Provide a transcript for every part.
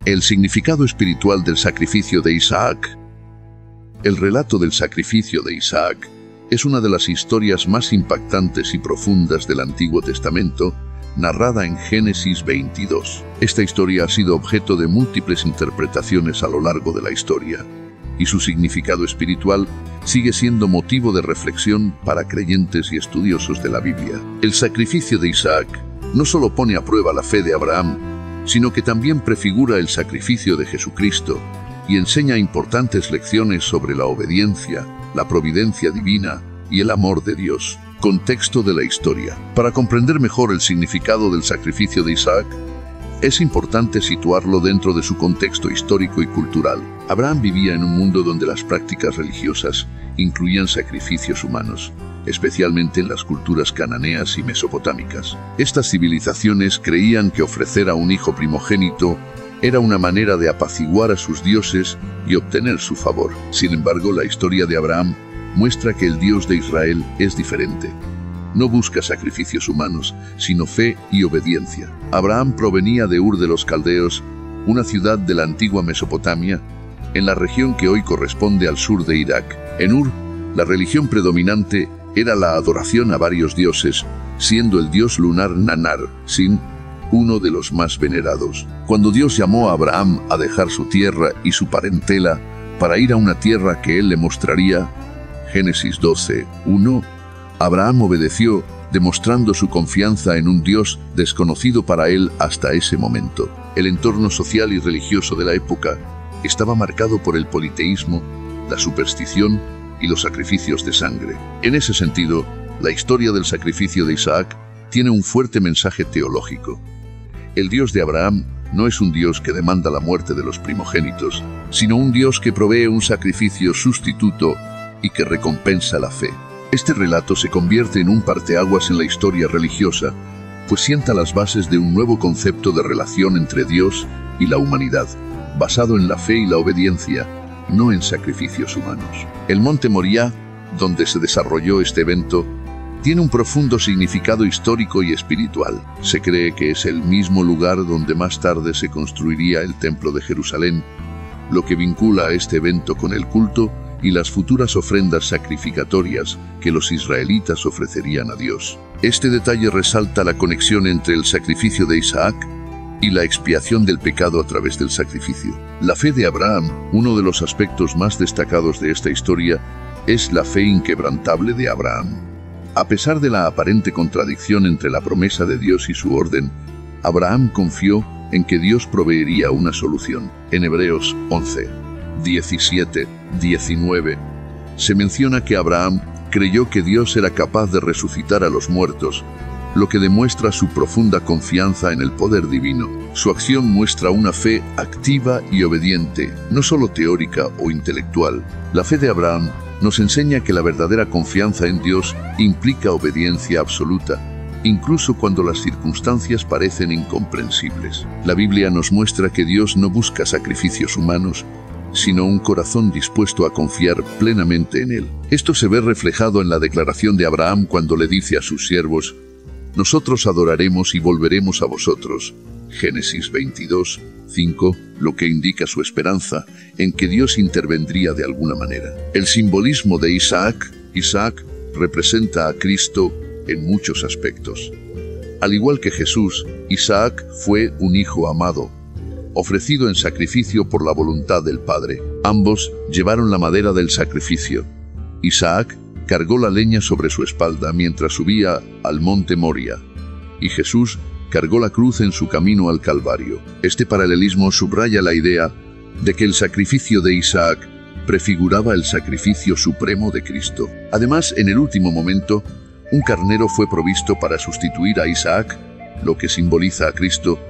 El significado espiritual del sacrificio de Isaac. El relato del sacrificio de Isaac es una de las historias más impactantes y profundas del Antiguo Testamento, narrada en Génesis 22. Esta historia ha sido objeto de múltiples interpretaciones a lo largo de la historia, y su significado espiritual sigue siendo motivo de reflexión para creyentes y estudiosos de la Biblia. El sacrificio de Isaac no solo pone a prueba la fe de Abraham, sino que también prefigura el sacrificio de Jesucristo y enseña importantes lecciones sobre la obediencia, la providencia divina y el amor de Dios. Contexto de la historia. Para comprender mejor el significado del sacrificio de Isaac, es importante situarlo dentro de su contexto histórico y cultural. Abraham vivía en un mundo donde las prácticas religiosas incluían sacrificios humanos, especialmente en las culturas cananeas y mesopotámicas. Estas civilizaciones creían que ofrecer a un hijo primogénito era una manera de apaciguar a sus dioses y obtener su favor. Sin embargo, la historia de Abraham muestra que el Dios de Israel es diferente. No busca sacrificios humanos, sino fe y obediencia. Abraham provenía de Ur de los Caldeos, una ciudad de la antigua Mesopotamia, en la región que hoy corresponde al sur de Irak. En Ur, la religión predominante era la adoración a varios dioses, siendo el dios lunar Nanar, Sin, uno de los más venerados. Cuando Dios llamó a Abraham a dejar su tierra y su parentela para ir a una tierra que él le mostraría, Génesis 12:1, Abraham obedeció, demostrando su confianza en un Dios desconocido para él hasta ese momento. El entorno social y religioso de la época estaba marcado por el politeísmo, la superstición y los sacrificios de sangre. En ese sentido, la historia del sacrificio de Isaac tiene un fuerte mensaje teológico. El Dios de Abraham no es un Dios que demanda la muerte de los primogénitos, sino un Dios que provee un sacrificio sustituto y que recompensa la fe. Este relato se convierte en un parteaguas en la historia religiosa, pues sienta las bases de un nuevo concepto de relación entre Dios y la humanidad, basado en la fe y la obediencia, no en sacrificios humanos. El monte Moriah, donde se desarrolló este evento, tiene un profundo significado histórico y espiritual. Se cree que es el mismo lugar donde más tarde se construiría el Templo de Jerusalén, lo que vincula a este evento con el culto y las futuras ofrendas sacrificatorias que los israelitas ofrecerían a Dios. Este detalle resalta la conexión entre el sacrificio de Isaac y la expiación del pecado a través del sacrificio. La fe de Abraham, uno de los aspectos más destacados de esta historia, es la fe inquebrantable de Abraham. A pesar de la aparente contradicción entre la promesa de Dios y su orden, Abraham confió en que Dios proveería una solución. En Hebreos 11:17-19, se menciona que Abraham creyó que Dios era capaz de resucitar a los muertos, lo que demuestra su profunda confianza en el poder divino. Su acción muestra una fe activa y obediente, no solo teórica o intelectual. La fe de Abraham nos enseña que la verdadera confianza en Dios implica obediencia absoluta, incluso cuando las circunstancias parecen incomprensibles. La Biblia nos muestra que Dios no busca sacrificios humanos, sino un corazón dispuesto a confiar plenamente en Él. Esto se ve reflejado en la declaración de Abraham cuando le dice a sus siervos: «Nosotros adoraremos y volveremos a vosotros». Génesis 22:5, lo que indica su esperanza en que Dios intervendría de alguna manera. El simbolismo de Isaac representa a Cristo en muchos aspectos. Al igual que Jesús, Isaac fue un hijo amado, ofrecido en sacrificio por la voluntad del Padre. Ambos llevaron la madera del sacrificio. Isaac cargó la leña sobre su espalda mientras subía al monte Moriah, y Jesús cargó la cruz en su camino al Calvario. Este paralelismo subraya la idea de que el sacrificio de Isaac prefiguraba el sacrificio supremo de Cristo. Además, en el último momento, un carnero fue provisto para sustituir a Isaac, lo que simboliza a Cristo,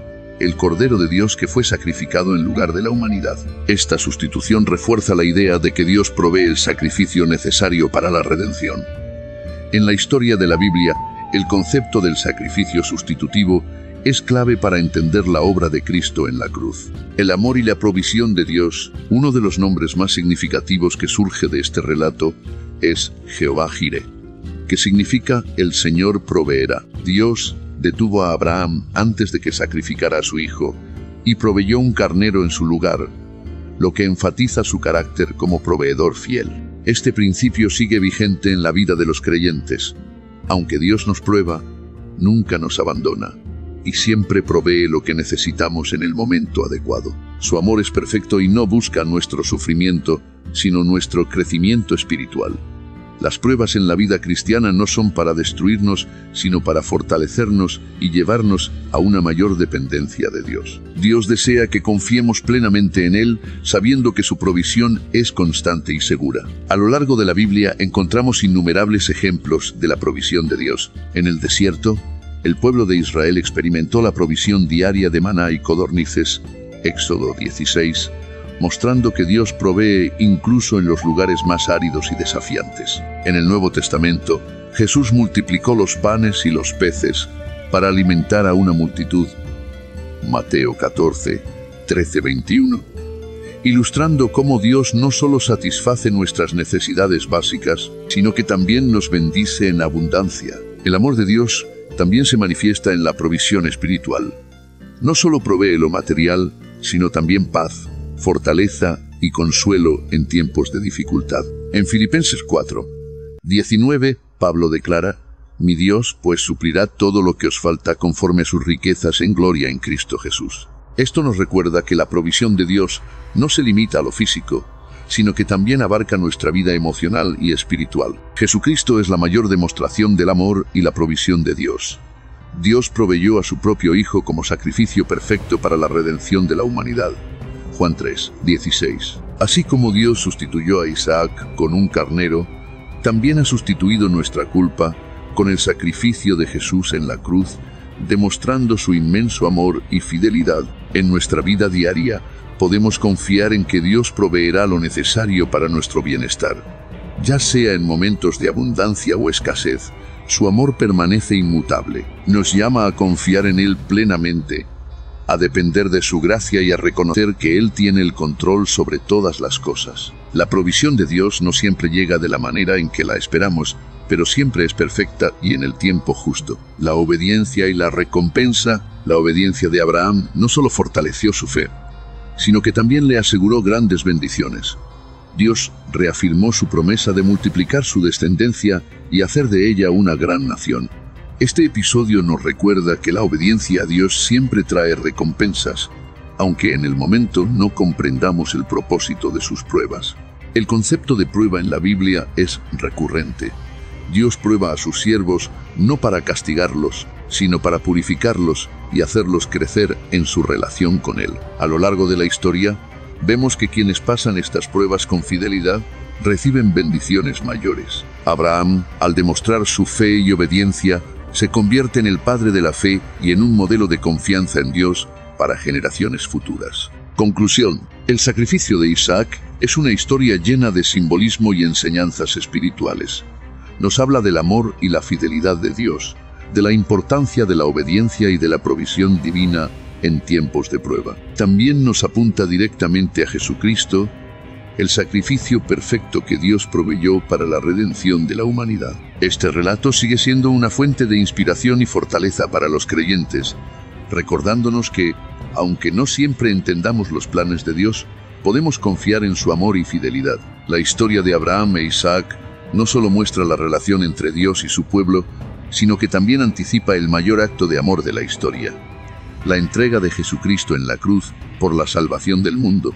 el Cordero de Dios que fue sacrificado en lugar de la humanidad. Esta sustitución refuerza la idea de que Dios provee el sacrificio necesario para la redención. En la historia de la Biblia, el concepto del sacrificio sustitutivo es clave para entender la obra de Cristo en la cruz. El amor y la provisión de Dios, uno de los nombres más significativos que surge de este relato, es Jehová Jireh, que significa el Señor proveerá. Dios detuvo a Abraham antes de que sacrificara a su hijo y proveyó un carnero en su lugar, lo que enfatiza su carácter como proveedor fiel. Este principio sigue vigente en la vida de los creyentes. Aunque Dios nos prueba, nunca nos abandona y siempre provee lo que necesitamos en el momento adecuado. Su amor es perfecto y no busca nuestro sufrimiento, sino nuestro crecimiento espiritual. Las pruebas en la vida cristiana no son para destruirnos, sino para fortalecernos y llevarnos a una mayor dependencia de Dios. Dios desea que confiemos plenamente en Él, sabiendo que su provisión es constante y segura. A lo largo de la Biblia encontramos innumerables ejemplos de la provisión de Dios. En el desierto, el pueblo de Israel experimentó la provisión diaria de maná y codornices, Éxodo 16, mostrando que Dios provee incluso en los lugares más áridos y desafiantes. En el Nuevo Testamento, Jesús multiplicó los panes y los peces para alimentar a una multitud. Mateo 14, 13-21. Ilustrando cómo Dios no solo satisface nuestras necesidades básicas, sino que también nos bendice en abundancia. El amor de Dios también se manifiesta en la provisión espiritual. No solo provee lo material, sino también paz, fortaleza y consuelo en tiempos de dificultad. En Filipenses 4, 19, Pablo declara: «Mi Dios, pues, suplirá todo lo que os falta conforme a sus riquezas en gloria en Cristo Jesús». Esto nos recuerda que la provisión de Dios no se limita a lo físico, sino que también abarca nuestra vida emocional y espiritual. Jesucristo es la mayor demostración del amor y la provisión de Dios. Dios proveyó a su propio Hijo como sacrificio perfecto para la redención de la humanidad. Juan 3, 16. Así como Dios sustituyó a Isaac con un carnero, también ha sustituido nuestra culpa con el sacrificio de Jesús en la cruz, demostrando su inmenso amor y fidelidad. En nuestra vida diaria, podemos confiar en que Dios proveerá lo necesario para nuestro bienestar. Ya sea en momentos de abundancia o escasez, su amor permanece inmutable. Nos llama a confiar en Él plenamente, a depender de su gracia y a reconocer que Él tiene el control sobre todas las cosas. La provisión de Dios no siempre llega de la manera en que la esperamos, pero siempre es perfecta y en el tiempo justo. La obediencia y la recompensa, la obediencia de Abraham, no solo fortaleció su fe, sino que también le aseguró grandes bendiciones. Dios reafirmó su promesa de multiplicar su descendencia y hacer de ella una gran nación. Este episodio nos recuerda que la obediencia a Dios siempre trae recompensas, aunque en el momento no comprendamos el propósito de sus pruebas. El concepto de prueba en la Biblia es recurrente. Dios prueba a sus siervos no para castigarlos, sino para purificarlos y hacerlos crecer en su relación con Él. A lo largo de la historia, vemos que quienes pasan estas pruebas con fidelidad reciben bendiciones mayores. Abraham, al demostrar su fe y obediencia, se convierte en el padre de la fe y en un modelo de confianza en Dios para generaciones futuras. Conclusión: el sacrificio de Isaac es una historia llena de simbolismo y enseñanzas espirituales. Nos habla del amor y la fidelidad de Dios, de la importancia de la obediencia y de la provisión divina en tiempos de prueba. También nos apunta directamente a Jesucristo, el sacrificio perfecto que Dios proveyó para la redención de la humanidad. Este relato sigue siendo una fuente de inspiración y fortaleza para los creyentes, recordándonos que, aunque no siempre entendamos los planes de Dios, podemos confiar en su amor y fidelidad. La historia de Abraham e Isaac no solo muestra la relación entre Dios y su pueblo, sino que también anticipa el mayor acto de amor de la historia: la entrega de Jesucristo en la cruz por la salvación del mundo.